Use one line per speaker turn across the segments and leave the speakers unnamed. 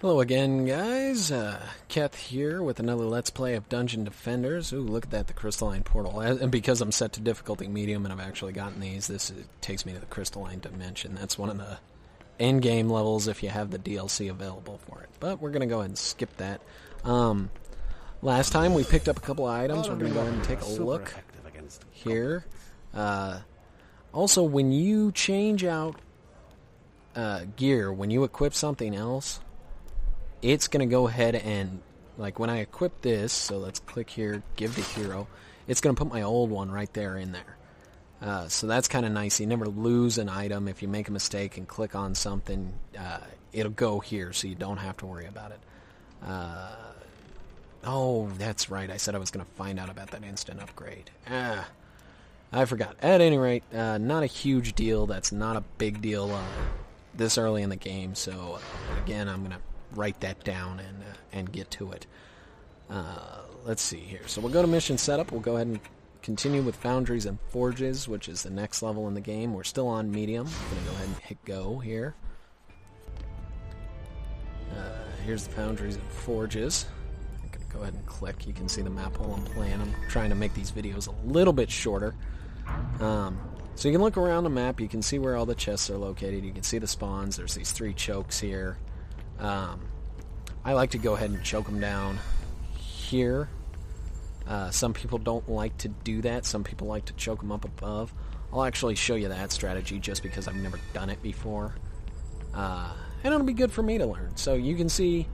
Hello again, guys. Keth here with another Let's Play of Dungeon Defenders. Ooh, look at that, the crystalline portal. And because I'm set to difficulty medium and I've actually gotten these, this takes me to the crystalline dimension. That's one of the end-game levels if you have the DLC available for it. But we're going to go ahead and skip that. Last time we picked up a couple of items. We're going to go ahead and take a look here. Also, when you change out gear, when you equip something else, it's going to go ahead and, like when I equip this, so let's click here, give to hero, it's going to put my old one right there in there. So that's kind of nice. You never lose an item. If you make a mistake and click on something, it'll go here, so you don't have to worry about it. Oh, that's right. I said I was going to find out about that instant upgrade. I forgot. At any rate, not a huge deal. That's not a big deal this early in the game, so again, I'm going to write that down and get to it. Let's see here. So we'll go to mission setup. We'll go ahead and continue with Foundries and Forges, which is the next level in the game. We're still on medium. I'm going to go ahead and hit go here. Here's the Foundries and Forges. I'm going to go ahead and click. You can see the map while I'm playing. I'm trying to make these videos a little bit shorter. So you can look around the map. You can see where all the chests are located. You can see the spawns. There's these 3 chokes here. I like to go ahead and choke them down here. Some people don't like to do that. Some people like to choke them up above. I'll actually show you that strategy just because I've never done it before. And it'll be good for me to learn. So you can see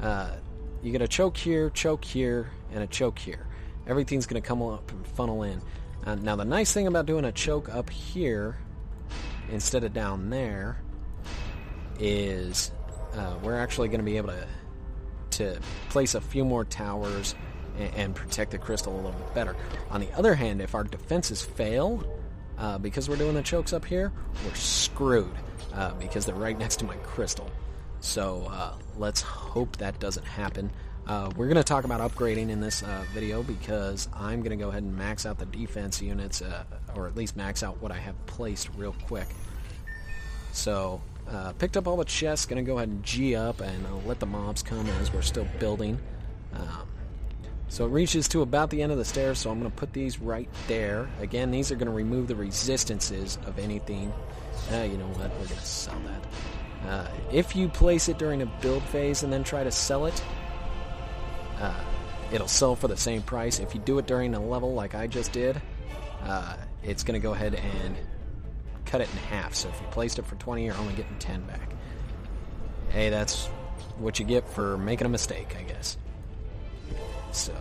you get a choke here, and a choke here. Everything's going to come up and funnel in. Now the nice thing about doing a choke up here instead of down there is we're actually going to be able to place a few more towers and protect the crystal a little bit better. On the other hand, if our defenses fail, because we're doing the chokes up here, we're screwed because they're right next to my crystal. So let's hope that doesn't happen. We're going to talk about upgrading in this video because I'm going to go ahead and max out the defense units, or at least max out what I have placed real quick. So picked up all the chests, going to go ahead and G up and let the mobs come as we're still building. So it reaches to about the end of the stairs, so I'm going to put these right there. Again, these are going to remove the resistances of anything. You know what, we're going to sell that. If you place it during a build phase and then try to sell it, it'll sell for the same price. If you do it during a level like I just did, it's going to go ahead and cut it in half. So if you placed it for 20, you're only getting 10 back. Hey, that's what you get for making a mistake, I guess. So,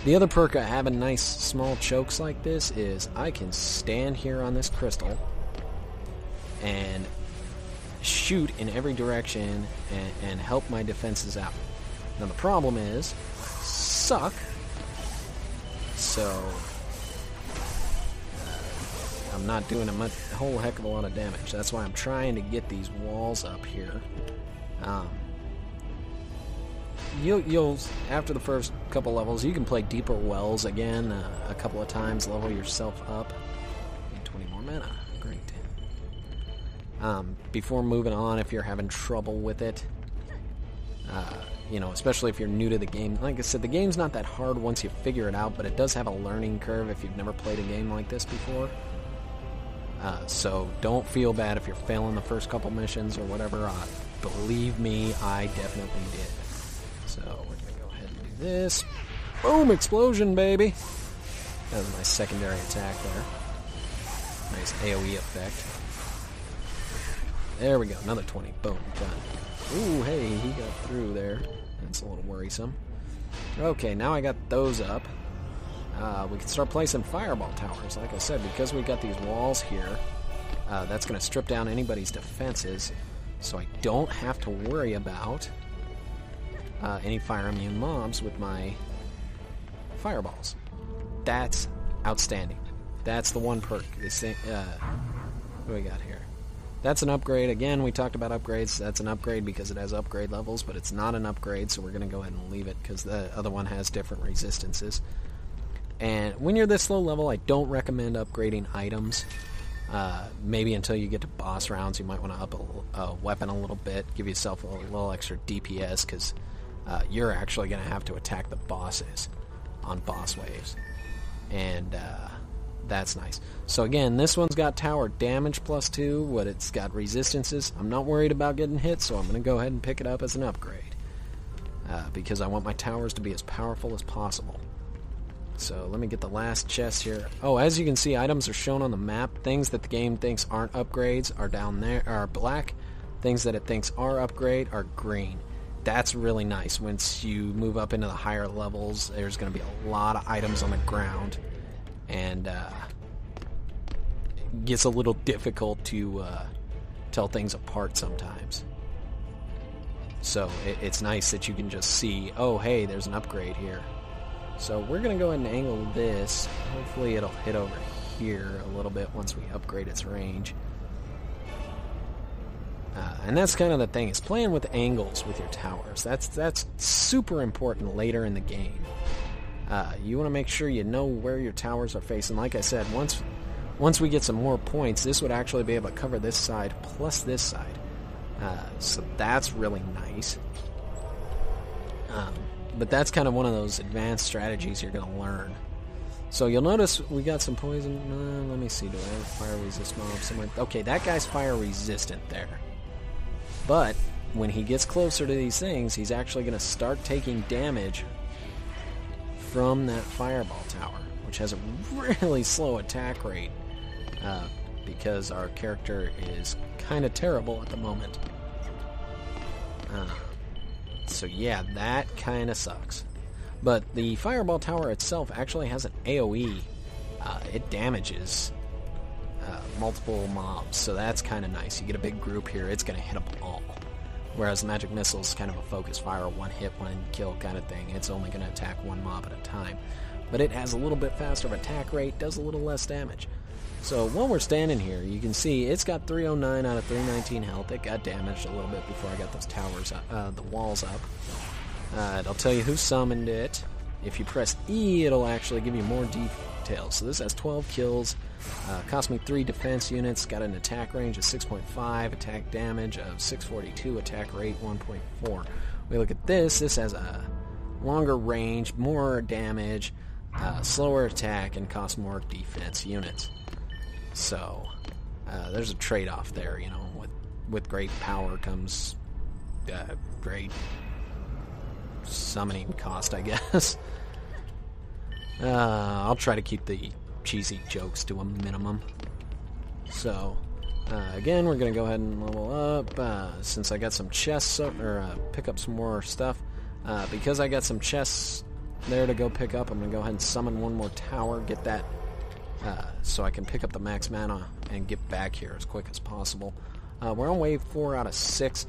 the other perk of having nice small chokes like this is I can stand here on this crystal and shoot in every direction and help my defenses out. Now the problem is, suck, so I'm not doing a whole heck of a lot of damage. That's why I'm trying to get these walls up here. You'll after the first couple levels, you can play deeper wells again a couple of times, level yourself up. Need 20 more mana. Great. Before moving on, if you're having trouble with it, you know, especially if you're new to the game, like I said, the game's not that hard once you figure it out, but it does have a learning curve if you've never played a game like this before. So don't feel bad if you're failing the first couple missions or whatever. Believe me, I definitely did. So we're going to go ahead and do this. Boom! Explosion, baby! That was my secondary attack there. Nice AoE effect. There we go, another 20. Boom, done. Ooh, hey, he got through there. That's a little worrisome. Okay, now I got those up. We can start placing fireball towers. Like I said, because we got these walls here, that's going to strip down anybody's defenses, so I don't have to worry about any fire immune mobs with my fireballs. That's outstanding. That's the one perk. What do we got here? That's an upgrade. Again, we talked about upgrades. That's an upgrade because it has upgrade levels, but it's not an upgrade, so we're going to go ahead and leave it because the other one has different resistances. And when you're this low level, I don't recommend upgrading items. Maybe until you get to boss rounds, you might want to up a weapon a little bit, give yourself a little extra DPS, because you're actually going to have to attack the bosses on boss waves. And that's nice. So again, this one's got tower damage +2, but it's got resistances. I'm not worried about getting hit, so I'm going to go ahead and pick it up as an upgrade. Because I want my towers to be as powerful as possible. So let me get the last chest here. Oh, as you can see, items are shown on the map. Things that the game thinks aren't upgrades are down there, are black. Things that it thinks are upgrade are green. That's really nice. Once you move up into the higher levels, there's going to be a lot of items on the ground, and it gets a little difficult to tell things apart sometimes. So it's nice that you can just see, oh hey, there's an upgrade here. So we're going to go ahead and angle this. Hopefully it'll hit over here a little bit once we upgrade its range. And that's kind of the thing, is playing with angles with your towers. That's super important later in the game. You want to make sure you know where your towers are facing. Like I said, once we get some more points, this would actually be able to cover this side plus this side. So that's really nice. But that's kind of one of those advanced strategies you're going to learn. So you'll notice we got some poison. Let me see, do I have a fire resist mob somewhere? Okay, that guy's fire resistant there. But when he gets closer to these things, he's actually going to start taking damage from that fireball tower, which has a really slow attack rate because our character is kind of terrible at the moment. So yeah, that kind of sucks. But the fireball tower itself actually has an AoE. It damages multiple mobs, so that's kind of nice. You get a big group here, it's going to hit them all. Whereas the magic missile is kind of a focus fire, one hit, one kill kind of thing. It's only going to attack one mob at a time. But it has a little bit faster of attack rate, does a little less damage. So while we're standing here, you can see it's got 309 out of 319 health. It got damaged a little bit before I got those towers, the walls up. It'll tell you who summoned it. If you press E, it'll actually give you more details. So this has 12 kills, cost me 3 defense units, got an attack range of 6.5, attack damage of 642, attack rate 1.4. We look at this has a longer range, more damage, slower attack, and costs more defense units. So there's a trade-off there, you know. With great power comes great summoning cost, I guess. I'll try to keep the cheesy jokes to a minimum. So again, we're going to go ahead and level up. Since I got some chests, or pick up some more stuff. Because I got some chests there to go pick up, I'm going to go ahead and summon one more tower, get that so I can pick up the max mana and get back here as quick as possible. We're on wave 4 out of 6.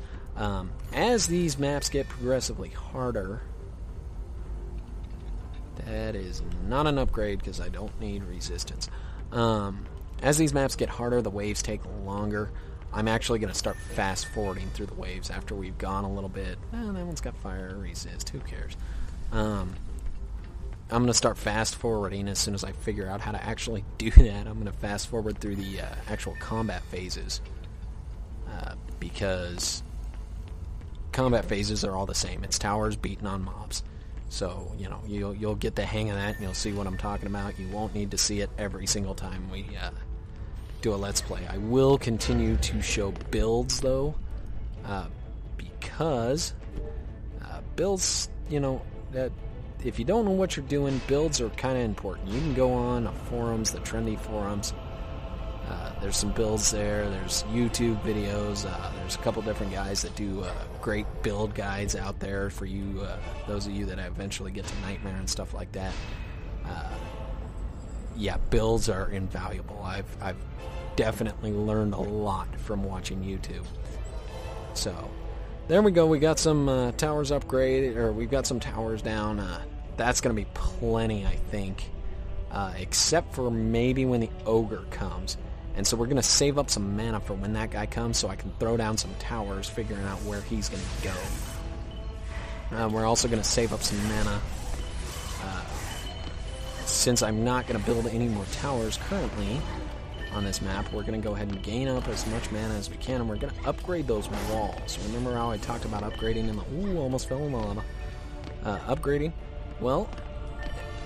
As these maps get progressively harder, that is not an upgrade because I don't need resistance. As these maps get harder, the waves take longer. I'm actually going to start fast forwarding through the waves after we've gone a little bit. That one's got fire resist, who cares? I'm going to start fast forwarding as soon as I figure out how to actually do that. I'm going to fast forward through the actual combat phases because combat phases are all the same. It's towers beating on mobs. So, you know, you'll get the hang of that and you'll see what I'm talking about. You won't need to see it every single time we do a Let's Play. I will continue to show builds, though, because builds, you know, that if you don't know what you're doing, builds are kind of important. You can go on forums, the trendy forums. There's some builds there. There's YouTube videos. There's a couple different guys that do great build guides out there for you, those of you that eventually get to Nightmare and stuff like that. Yeah, builds are invaluable. I've definitely learned a lot from watching YouTube. So there we go. We got some towers upgraded, or we've got some towers down. That's going to be plenty, I think, except for maybe when the ogre comes. And so we're going to save up some mana for when that guy comes so I can throw down some towers, figuring out where he's going to go. We're also going to save up some mana. Since I'm not going to build any more towers currently, on this map. We're going to go ahead and gain up as much mana as we can, and we're going to upgrade those walls. Remember how I talked about upgrading in the... Ooh, almost fell in the lava. Upgrading. Well,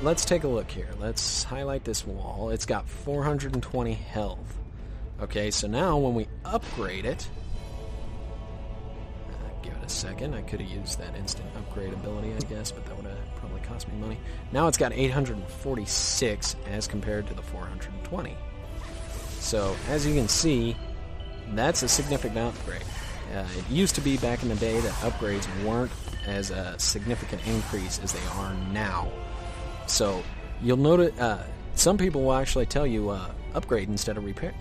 let's take a look here. Let's highlight this wall. It's got 420 health. Okay, so now when we upgrade it... give it a second. I could have used that instant upgrade ability, I guess, but that would have probably cost me money. Now it's got 846 as compared to the 420. So, as you can see, that's a significant upgrade. It used to be back in the day that upgrades weren't as a significant increase as they are now. So, you'll notice, some people will actually tell you upgrade instead of repair.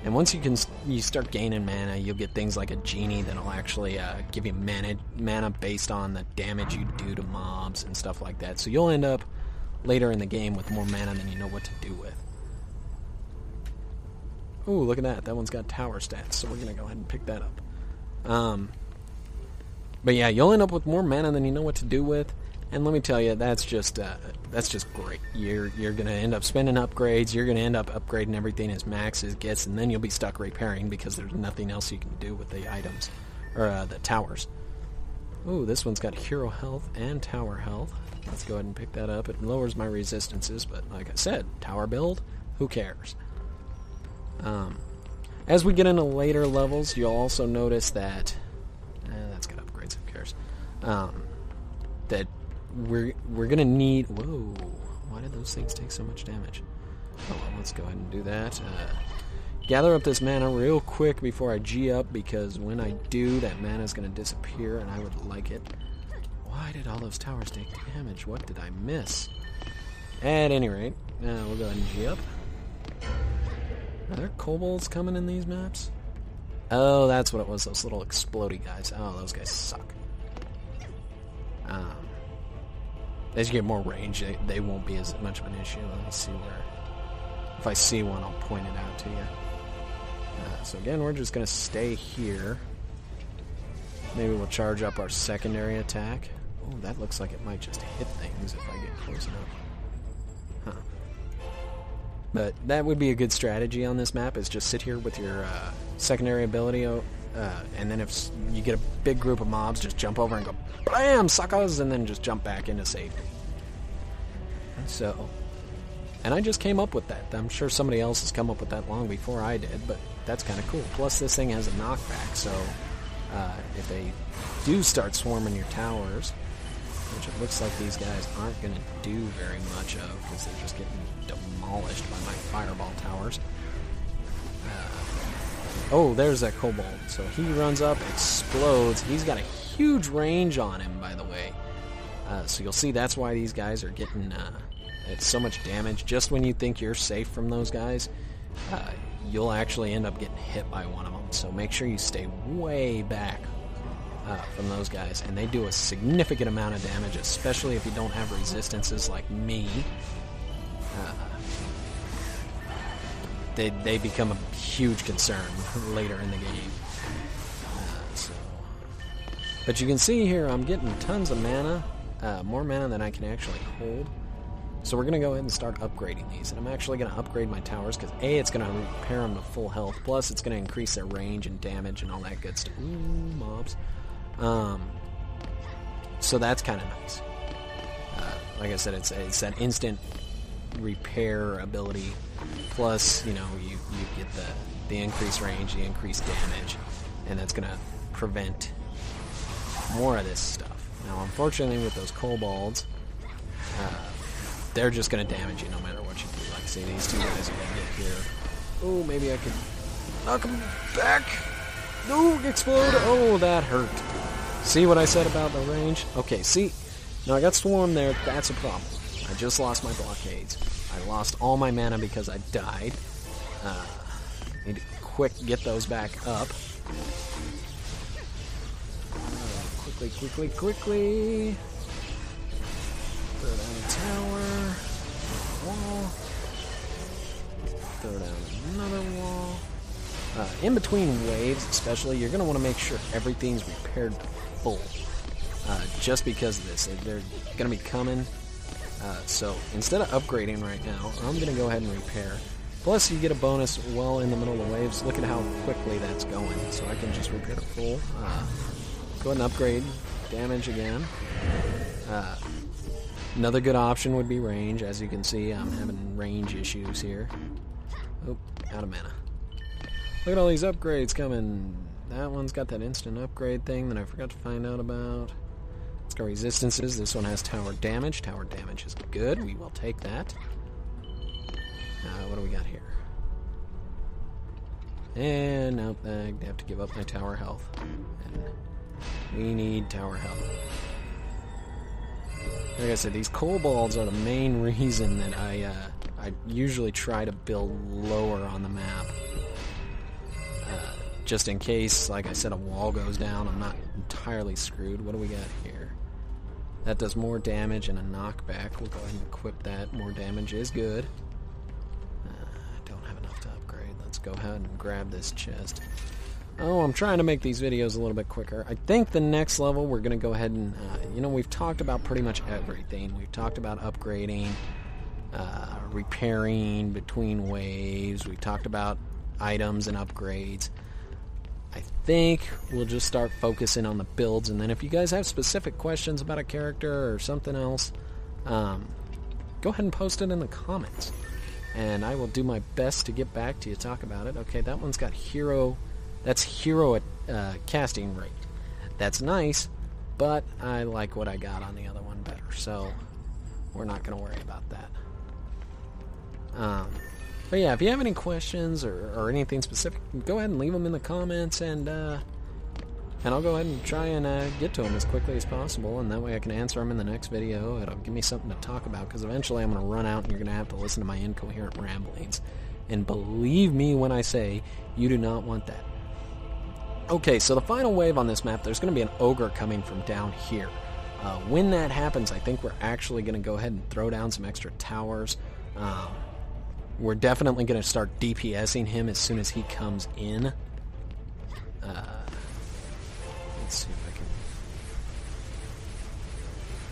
And once you start gaining mana, you'll get things like a genie that'll actually give you mana based on the damage you do to mobs and stuff like that. So you'll end up later in the game with more mana than you know what to do with. Ooh, look at that. That one's got tower stats, so we're going to go ahead and pick that up. But yeah, you'll end up with more mana than you know what to do with. And let me tell you, that's just great. You're going to end up spending upgrades. You're going to end up upgrading everything as max as gets, and then you'll be stuck repairing because there's nothing else you can do with the items, or the towers. Ooh, this one's got hero health and tower health. Let's go ahead and pick that up. It lowers my resistances, but like I said, tower build, who cares? As we get into later levels, you'll also notice that... that's got upgrades, who cares? That we're gonna need... Whoa, why did those things take so much damage? Oh, well, let's go ahead and do that. Gather up this mana real quick before I G up, because when I do, that mana's gonna disappear, and I would like it. Why did all those towers take damage? What did I miss? At any rate, we'll go ahead and G up. Are there kobolds coming in these maps? Oh, that's what it was, those little explodey guys. Oh, those guys suck. As you get more range, they won't be as much of an issue. Let me see where... If I see one, I'll point it out to you. So again, we're just going to stay here. Maybe we'll charge up our secondary attack. Oh, that looks like it might just hit things if I get close enough. Huh. But that would be a good strategy on this map, is just sit here with your secondary ability, and then if you get a big group of mobs, just jump over and go, BAM! Suckers! And then just jump back into safety. So, and I just came up with that. I'm sure somebody else has come up with that long before I did, but that's kind of cool. Plus, this thing has a knockback, so if they do start swarming your towers, which it looks like these guys aren't going to do very much of, because they're just getting demolished by my fireball towers. Oh, there's that kobold. So he runs up, explodes. He's got a huge range on him, by the way. So you'll see that's why these guys are getting so much damage. Just when you think you're safe from those guys, you'll actually end up getting hit by one of them. So make sure you stay way back from those guys. And they do a significant amount of damage, especially if you don't have resistances like me. They become a huge concern later in the game. But you can see here I'm getting tons of mana, more mana than I can actually hold. So we're going to go ahead and start upgrading these. And I'm actually going to upgrade my towers because A, it's going to repair them to full health, plus it's going to increase their range and damage and all that good stuff. Ooh, mobs. So that's kind of nice. Like I said, it's that instant repair ability. Plus, you know, you get the increased range, the increased damage, and that's going to prevent more of this stuff. Now, unfortunately, with those kobolds, they're just going to damage you no matter what you do. Like, say, these two guys are going to get here. Oh, maybe I could knock them back. No, explode. Oh, that hurt. See what I said about the range? Okay, see, now I got swarmed there. That's a problem. I just lost my blockades. I lost all my mana because I died. Need to get those back up. Quickly. Throw down a tower. Wall. Throw down another wall. In between waves, especially, you're going to want to make sure everything's repaired to full. Just because of this. They're going to be coming. So instead of upgrading right now, I'm going to go ahead and repair. Plus, you get a bonus well in the middle of the waves. Look at how quickly that's going. So I can just repair to full. Go ahead and upgrade damage again. Another good option would be range. As you can see, I'm having range issues here. Oh, out of mana. Look at all these upgrades coming. That one's got that instant upgrade thing that I forgot to find out about. It's got resistances. This one has tower damage. Tower damage is good. We will take that. What do we got here? And nope, I have to give up my tower health. And we need tower health. Like I said, these kobolds are the main reason that I usually try to build lower on the map. Just in case, like I said, a wall goes down, I'm not entirely screwed. What do we got here? That does more damage and a knockback. We'll go ahead and equip that. More damage is good. I don't have enough to upgrade. Let's go ahead and grab this chest. Oh, I'm trying to make these videos a little bit quicker. I think the next level we're going to go ahead and, we've talked about pretty much everything. We've talked about upgrading, repairing between waves. We've talked about items and upgrades. I think we'll just start focusing on the builds, and then if you guys have specific questions about a character or something else, go ahead and post it in the comments, and I will do my best to get back to you, talk about it. Okay, that one's got hero, that's hero casting rate. That's nice, but I like what I got on the other one better, so we're not going to worry about that. But yeah, if you have any questions or anything specific, go ahead and leave them in the comments, and I'll go ahead and try and get to them as quickly as possible, and that way I can answer them in the next video. It'll give me something to talk about, because eventually I'm going to run out and you're going to have to listen to my incoherent ramblings. And believe me when I say, you do not want that. Okay, so the final wave on this map, there's going to be an ogre coming from down here. When that happens, I think we're actually going to go ahead and throw down some extra towers. We're definitely going to start DPSing him as soon as he comes in. Let's see if I can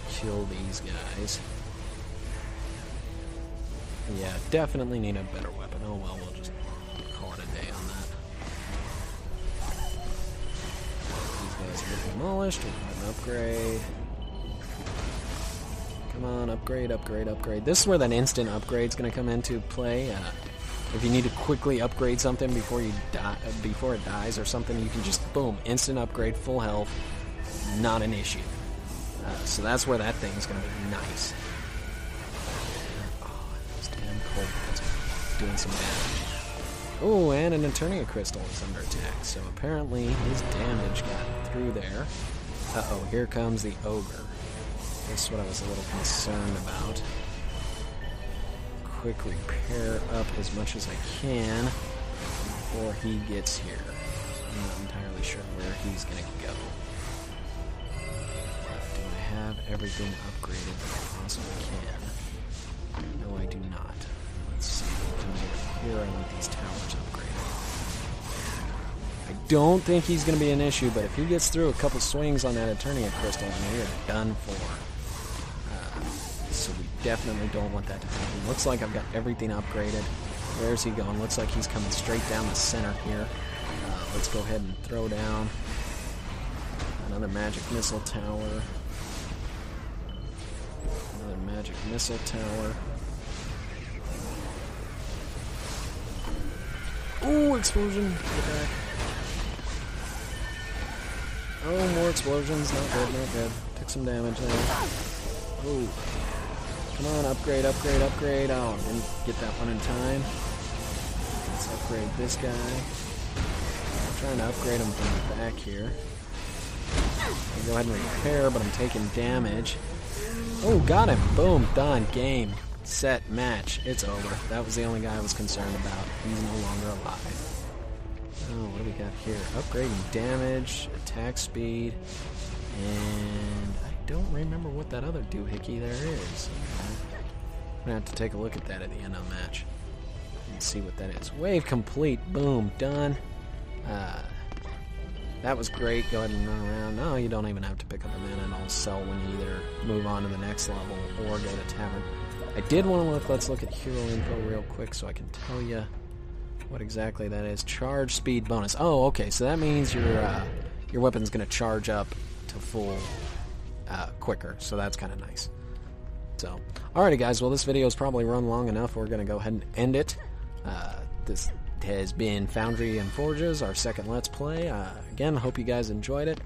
kill these guys. Yeah, definitely need a better weapon. Oh well, we'll just call it a day on that. These guys are demolished. We'll have an upgrade. Come on, upgrade, upgrade, upgrade. This is where that instant upgrade's going to come into play. If you need to quickly upgrade something before you die, before it dies or something, you can just boom, instant upgrade, full health, not an issue. So that's where that thing's going to be nice. Oh, this damn cold is doing some damage. Oh, and an Eternia crystal is under attack. So apparently his damage got through there. Uh-oh, here comes the ogre. That's what I was a little concerned about. Quick repair up as much as I can before he gets here. I'm not entirely sure where he's going to go. Do I have everything upgraded that I possibly can? No, I do not. Let's see. Here I want these towers upgraded. I don't think he's going to be an issue, but if he gets through a couple swings on that Eternia crystal, we are done for. So we definitely don't want that to happen. Looks like I've got everything upgraded. Where's he going? Looks like he's coming straight down the center here. Let's go ahead and throw down another magic missile tower. Another magic missile tower. Ooh, explosion! Get back. Oh, more explosions. Not good, not good. Took some damage there. Ooh. Come on, upgrade, upgrade, upgrade. Oh, didn't get that one in time. Let's upgrade this guy. I'm trying to upgrade him from the back here. I'll go ahead and repair, but I'm taking damage. Oh, got him. Boom, done. Game, set, match. It's over. That was the only guy I was concerned about. He's no longer alive. Oh, what do we got here? Upgrading damage, attack speed, and I don't remember what that other doohickey there is. I'm going to have to take a look at that at the end of the match and see what that is. Wave complete. Boom. Done. That was great. Go ahead and run around. No, you don't even have to pick up a mana, and I'll sell when you either move on to the next level or go to tavern. I did want to let's look at hero info real quick so I can tell you what exactly that is. Charge speed bonus. Oh, okay, so that means your weapon's going to charge up to full quicker, so that's kind of nice. So, alrighty guys, well this video's probably run long enough. We're going to go ahead and end it. This has been Foundry and Forges, our second Let's Play. Again, hope you guys enjoyed it.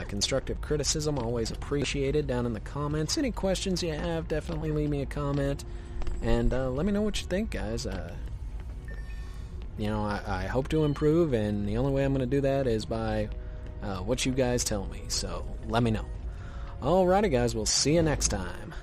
Constructive criticism, always appreciated down in the comments. Any questions you have, definitely leave me a comment. And let me know what you think, guys. You know, I hope to improve, and the only way I'm going to do that is by what you guys tell me. So, let me know. Alrighty, guys, we'll see you next time.